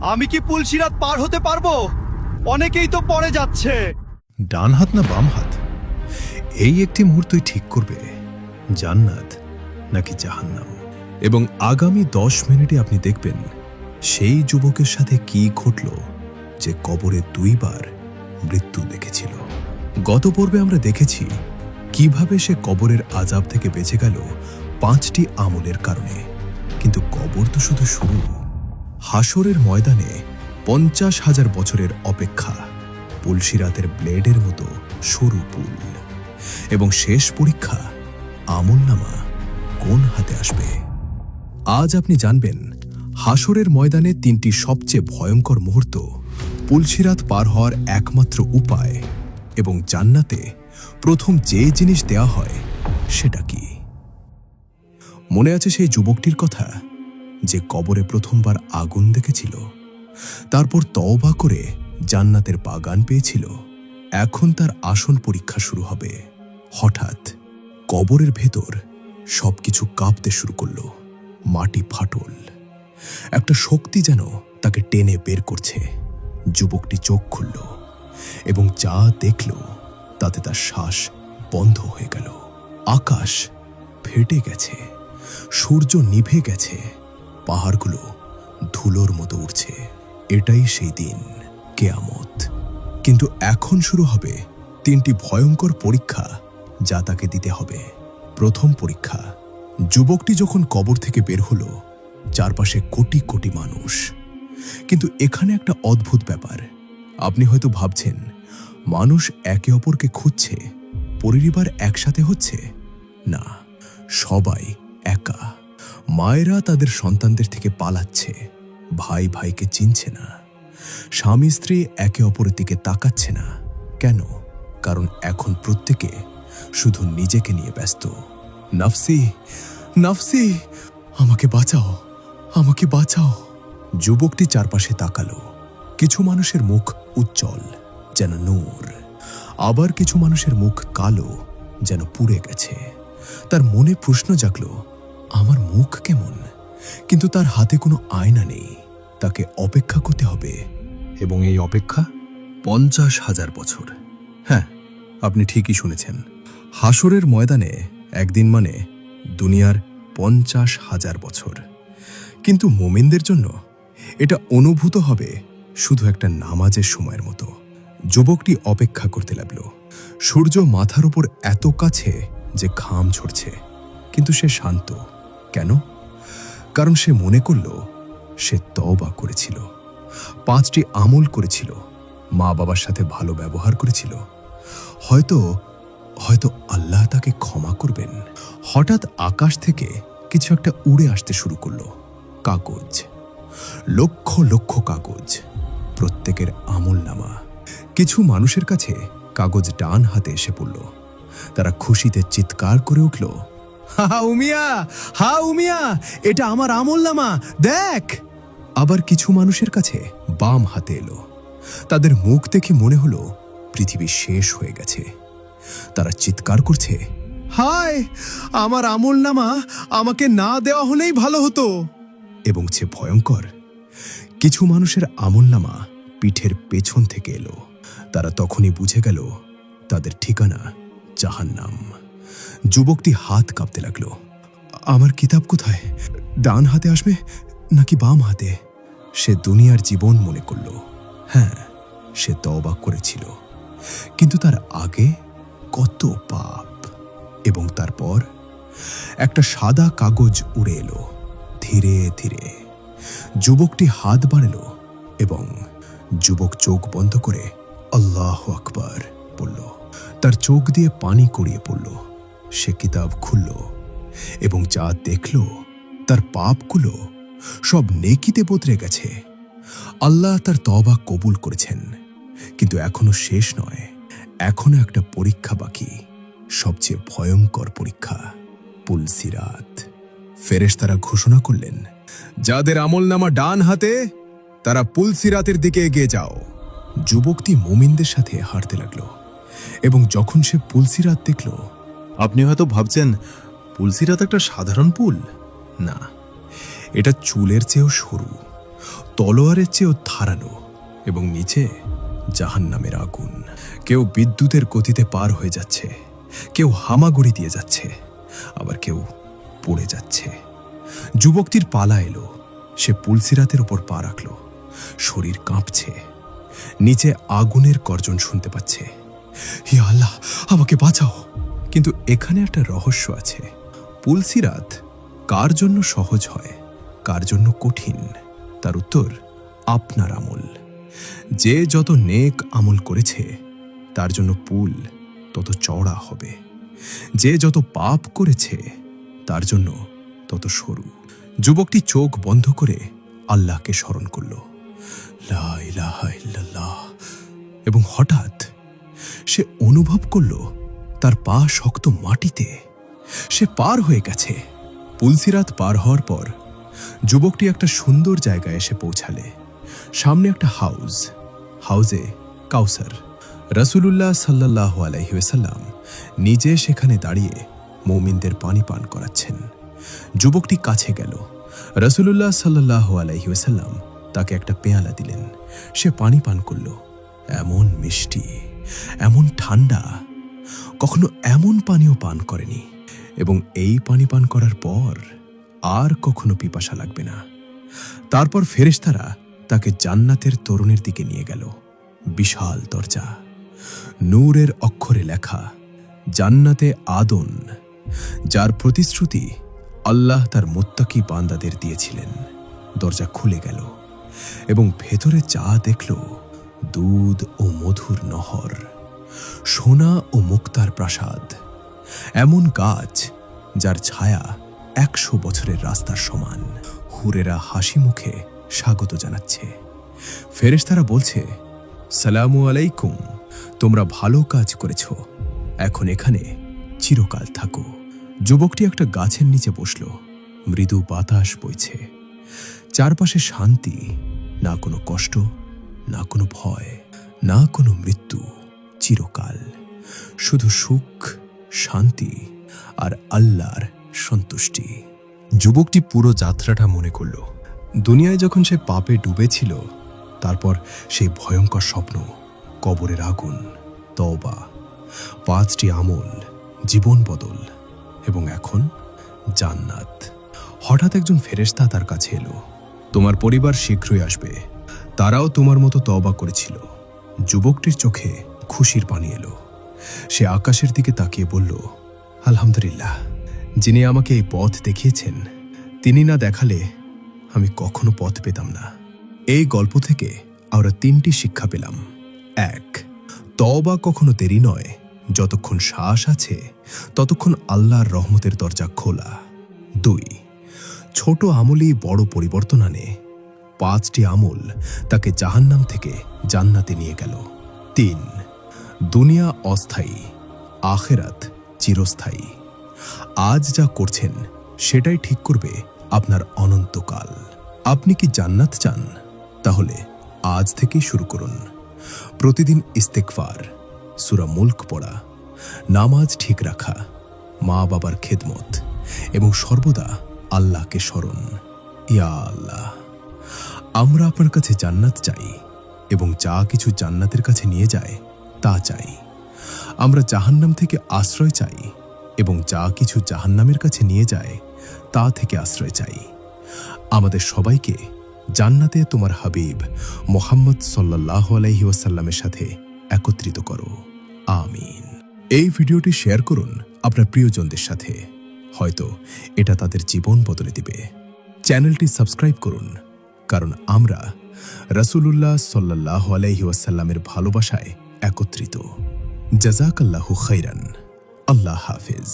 আমি কি পুলসিরাত পার হতে পারবো? অনেকেই তো পড়ে যাচ্ছে। ডান হাত না বাম হাত, এই একটি মুহূর্তই ঠিক করবে জান্নাত নাকি জাহান্নাম। এবং আগামী 10 মিনিটে আপনি দেখবেন সেই যুবকের সাথে কি ঘটল যে কবরে 2 বার মৃত্যু দেখেছিল। গত পর্বে আমরা দেখেছি কিভাবে সে কবরের আযাব থেকে বেঁচে গেল 5টি আমলের কারণে। কিন্তু কবর তো শুধু শুরু। হাসরের ময়দানে 50,000 বছরের অপেক্ষা, পুলসিরাতের ব্লেডের মতো সরু পুল, এবং শেষ পরীক্ষা আমলনামা কোন হাতে আসবে। আজ আপনি জানবেন হাসরের ময়দানে 3টি সবচেয়ে ভয়ঙ্কর মুহূর্ত, পুলসিরাত পার হওয়ার একমাত্র উপায়, এবং জান্নাতে প্রথম যে জিনিস দেয়া হয় সেটা কি। মনে আছে সেই যুবকটির কথা যে কবরে প্রথমবার আগুন দেখেছিল, তারপর তওবা করে জান্নাতের বাগান পেয়েছিল। এখন তার আসল পরীক্ষা শুরু হবে। হঠাৎ কবরের ভেতর সবকিছু কাঁপতে শুরু করলো। মাটি ফাটল, একটা শক্তি যেন তাকে টেনে বের করছে। যুবকটি চোখ খুলল এবং যা দেখল তাতে তার শ্বাস বন্ধ হয়ে গেল। আকাশ ফেটে গেছে, সূর্য নিভে গেছে, পাহাড়গুলো ধুলোর মতো উঠছে। এটাই সেই দিন, কিয়ামত। কিন্তু এখন শুরু হবে 3টি ভয়ঙ্কর পরীক্ষা যা তাকে দিতে হবে। প্রথম পরীক্ষা, যুবকটি যখন কবর থেকে বের হলো, চারপাশে কোটি কোটি মানুষ। কিন্তু এখানে একটা অদ্ভুত ব্যাপার। আপনি হয়তো ভাবছেন মানুষ একে অপরকে খুঁজছে, পরিবার একসাথে হচ্ছে। না, সবাই একা। মায়েরা তাদের সন্তানদের থেকে পালাচ্ছে, ভাই ভাইকে চিনছে না, স্বামী স্ত্রী একে অপরের দিকে তাকাচ্ছে না। কেন? কারণ এখন প্রত্যেকে শুধু নিজেকে নিয়ে ব্যস্ত। নাফসি নাফসি, আমাকে বাঁচাও, আমাকে বাঁচাও। যুবকটি চারপাশে তাকালো। কিছু মানুষের মুখ উজ্জ্বল, যেন নূর। আবার কিছু মানুষের মুখ কালো, যেন পুড়ে গেছে। তার মনে প্রশ্ন জাগলো, আমার মুখ কেমন? কিন্তু তার হাতে কোনো আয়না নেই। তাকে অপেক্ষা করতে হবে, এবং এই অপেক্ষা 50,000 বছর। হ্যাঁ, আপনি ঠিকই শুনেছেন। হাসরের ময়দানে একদিন মানে দুনিয়ার 50,000 বছর। কিন্তু মোমেনদের জন্য এটা অনুভূত হবে শুধু একটা নামাজের সময়ের মতো। যুবকটি অপেক্ষা করতে লাগলো। সূর্য মাথার উপর এত কাছে যে ঘাম ঝরছে, কিন্তু সে শান্ত। কেন? কারণ সে মনে করল সে তওবা করেছিল, 5টি আমল করেছিল, মা বাবার সাথে ভালো ব্যবহার করেছিল। হয়তো হয়তো আল্লাহ তাকে ক্ষমা করবেন। হঠাৎ আকাশ থেকে কিছু একটা উড়ে আসতে শুরু করলো। কাগজ, লক্ষ লক্ষ কাগজ, প্রত্যেকের আমলনামা। কিছু মানুষের কাছে কাগজ ডান হাতে এসে পড়ল। তারা খুশিতে চিৎকার করে উঠল, হা উমিয়া, হা উমিয়া, এটা আমার আমলনামা, দেখ। আবার কিছু মানুষের কাছে বাম হাতে এলো। তাদের মুখ দেখে মনে হলো পৃথিবী শেষ হয়ে গেছে। তারা চিৎকার করছে, হায়, আমার আমলনামা আমাকে না দেওয়া হলেই ভালো হতো। এবং সে ভয়ঙ্কর, কিছু মানুষের আমলনামা পিঠের পেছন থেকে এলো। তারা তখনই বুঝে গেল তাদের ঠিকানা জাহান্নাম। যুবকটি হাত কাঁপতে লাগলো। আমার কিতাব কোথায়? ডান হাতে আসবে নাকি বাম হাতে? সে দুনিয়ার জীবন মনে করল। হ্যাঁ, সে তওবা করেছিল, কিন্তু তার আগে কত পাপ। এবং তারপর একটা সাদা কাগজ উড়ে এলো। ধীরে ধীরে যুবকটি হাত বাড়াল এবং যুবক চোখ বন্ধ করে আল্লাহু আকবার বলল। তার চোখ দিয়ে পানি গড়িয়ে পড়ল। সে কিতাব খুলল এবং যা দেখল, তার পাপগুলো সব নেকিতে বদলে গেছে। আল্লাহ তার তওবা কবুল করেছেন। কিন্তু এখনো শেষ নয়, এখনো একটা পরীক্ষা বাকি, সবচেয়ে ভয়ঙ্কর পরীক্ষা, পুলসিরাত। ফেরেশতারা ঘোষণা করলেন, যাদের আমলনামা ডান হাতে তারা পুলসিরাতের দিকে এগিয়ে যাও। যুবকটি মুমিনদের সাথে হাঁটতে লাগলো, এবং যখন সে পুলসিরাত দেখল। আপনি হয়তো ভাবছেন পুলসিরাত একটা সাধারণ পুল। না, এটা চুলের চেয়েও সরু, তলোয়ারের চেয়েও ধারালো এবং নিচে জাহান্নামের আগুন। কেউ বিদ্যুতের গতিতে পার হয়ে যাচ্ছে, কেউ হামাগুড়ি দিয়ে যাচ্ছে, আবার কেউ পড়ে যাচ্ছে। যুবকটির পালা এলো। সে পুলসিরাতের উপর পা রাখল। শরীর কাঁপছে। নিচে আগুনের গর্জন শুনতে পাচ্ছে। হে আল্লাহ, আমাকে বাঁচাও। কিন্তু এখানে একটা রহস্য আছে। পুলসিরাত কার জন্য সহজ হয়, কার জন্য কঠিন, তার উত্তর আপনার আমল। যে যত নেক আমল করেছে তার জন্য পুল তত চওড়া হবে। যে যত পাপ করেছে তার জন্য তত সরু। যুবকটি চোখ বন্ধ করে আল্লাহকে স্মরণ করল, লা ইলাহা ইল্লাল্লাহ। এবং হঠাৎ সে অনুভব করল তার পা শক্ত মাটিতে। সে পার হয়ে গেছে। পুলসিরাত পার হওয়ার পর যুবকটি একটা সুন্দর জায়গায় এসে পৌঁছালে। সামনে একটা হাউস, হাউজে কাউসার। রাসূলুল্লাহ সাল্লাল্লাহু আলাইহি ওয়াসাল্লাম নিজে সেখানে দাঁড়িয়ে মুমিনদের পানি পান করাচ্ছেন। যুবকটি কাছে গেল। রাসূলুল্লাহ সাল্লাল্লাহু আলাইহি ওয়াসাল্লাম তাকে একটা পেয়ালা দিলেন। সে পানি পান করল। এমন মিষ্টি, এমন ঠান্ডা, কখনো এমন পানিও পান করেনি। এবং এই পানি পান করার পর আর কখনো পিপাসা লাগবে না। তারপর ফেরেশতারা তাকে জান্নাতের তোরণের দিকে নিয়ে গেল। বিশাল দরজা, নূরের অক্ষরে লেখা জান্নাতে আদন, যার প্রতিশ্রুতি আল্লাহ তার মুত্তাকি বান্দাদের দিয়েছিলেন। দরজা খুলে গেল এবং ভেতরে যা দেখল, দুধ ও মধুর নহর, সোনা ও মুক্তার প্রাসাদ, এমন গাছ যার ছায়া 100 বছরের রাস্তার সমান। হুরেরা হাসি মুখে স্বাগত জানাচ্ছে। ফেরেশতারা বলছে, সালামু আলাইকুম, তোমরা ভালো কাজ করেছ, এখন এখানে চিরকাল থাকো। যুবকটি একটা গাছের নিচে বসল। মৃদু বাতাস বইছে। চারপাশে শান্তি, না কোনো কষ্ট, না কোনো ভয়, না কোনো মৃত্যু। চিরকাল শুধু সুখ, শান্তি আর আল্লাহর সন্তুষ্টি। যুবকটি পুরো যাত্রাটা মনে করল। দুনিয়ায় যখন সে পাপে ডুবেছিল, তারপর সেই ভয়ঙ্কর স্বপ্ন, কবরের আগুন, তওবা, 5টি আমল, জীবন বদল, এবং এখন জান্নাত। হঠাৎ একজন ফেরেশতা তার কাছে এলো। তোমার পরিবার শীঘ্রই আসবে, তারাও তোমার মতো তওবা করেছিল। যুবকটির চোখে খুশির পানি এলো। সে আকাশের দিকে তাকিয়ে বলল, আলহামদুলিল্লাহ, যিনি আমাকে এই পথ দেখিয়েছেন, তিনি না দেখালে আমি কখনো পথ পেতাম না। এই গল্প থেকে আমরা 3টি শিক্ষা পেলাম। 1, তওবা কখনো দেরি নয়, যতক্ষণ শ্বাস আছে ততক্ষণ আল্লাহর রহমতের দরজা খোলা। 2, ছোট আমলই বড় পরিবর্তন আনে। 5টি আমল তাকে জাহান্নাম থেকে জান্নাতে নিয়ে গেল। 3, দুনিয়া অস্থায়ী, আখিরাত চিরস্থায়ী। আজ যা করছেন সেটাই ঠিক করবে আপনার অনন্তকাল। আপনি কি জান্নাত চান? তাহলে আজ থেকেই শুরু করুন। প্রতিদিন ইস্তেগফার, সূরা মুলক পড়া, নামাজ ঠিক রাখা, মা বাবার খেদমত এবং সর্বদা আল্লাহকে স্মরণ। ইয়া আল্লাহ, আমরা আপনার কাছে জান্নাত চাই এবং যা কিছু জান্নাতের কাছে নিয়ে যায় তা চাই। আমরা জাহান্নাম থেকে আশ্রয় চাই এবং যা কিছু জাহান্নামের কাছে নিয়ে যায় তা থেকে আশ্রয় চাই। আমাদের সবাইকে জান্নাতে তোমার হাবিব মুহাম্মদ সাল্লাল্লাহু আলাইহি ওয়াসাল্লামের সাথে একত্রিত করো। আমিন। এই ভিডিওটি শেয়ার করুন আপনার প্রিয়জনদের সাথে, হয়তো এটা তাদের জীবন বদলে দিবে। চ্যানেলটি সাবস্ক্রাইব করুন, কারণ আমরা রাসূলুল্লাহ সাল্লাল্লাহু আলাইহি ওয়াসাল্লামের ভালোবাসায় একত্রিত। জাযাকাল্লাহু খাইরান। আল্লাহ হাফেজ।